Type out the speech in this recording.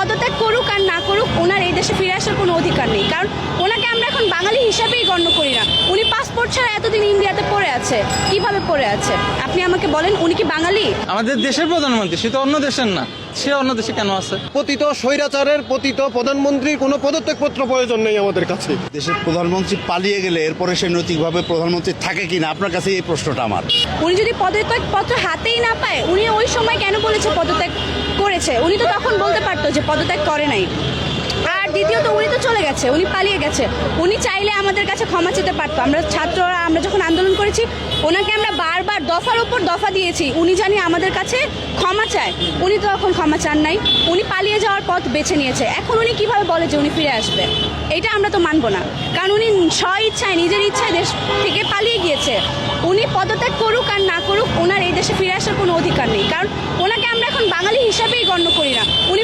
পদত্যাগ করুক আর না করুক, ওনার এই দেশে ফিরে আসার কোনো অধিকার নেই, কারণ ওনাকে আমরা এখন বাঙালি হিসাবেই গণ্য করি না। উনি পাসপোর্ট ছাড়া এতদিন ইন্ডিয়াতে পড়ে আছে, কিভাবে পড়ে আছে আপনি আমাকে বলেন? উনি কি বাঙালি? আমাদের দেশের প্রধানমন্ত্রী, সে তো অন্য দেশের না, সে অন্য দেশে কেন আছে? পতিত স্বৈরাচারের পতিত প্রধানমন্ত্রীর কোনো পদত্যাগপত্র প্রয়োজন নেই আমাদের কাছে। দেশের প্রধানমন্ত্রী পালিয়ে গেলে এরপরে সে নৈতিকভাবে প্রধানমন্ত্রী থাকে কিনা, আপনার কাছে এই প্রশ্নটা আমার। উনি যদি পদত্যাগপত্র হাতেই না পায়, উনি ওই সময় কেন বলেছে পদত্যাগ করেছে? উনি তো তখন বলতে পারতো যে পদত্যাগ করে নাই। আর দ্বিতীয়ত, উনি তো চলে গেছে, উনি পালিয়ে গেছে। উনি চাইলে আমাদের কাছে ক্ষমা চেতে পারতো। আমরা ছাত্ররা, আমরা যখন আন্দোলন করেছি, ওনাকে আমরা বারবার দফার উপর দফা দিয়েছি, উনি জানি আমাদের কাছে ক্ষমা চায়। উনি তো এখন ক্ষমা চান নাই, উনি পালিয়ে যাওয়ার পথ বেছে নিয়েছে। এখন উনি কিভাবে বলে যে উনি ফিরে আসবে? এটা আমরা তো মানবো না, কারণ উনি স্ব ইচ্ছায়, নিজের ইচ্ছায় দেশ থেকে পালিয়ে গিয়েছে। উনি পদত্যাগ করুক আর না করুক, ওনার এই দেশে ফিরে আসার কোনো অধিকার নেই, কারণ ওনাকে আমরা এখন বাঙালি হিসাবেই গণ্য করি না। উনি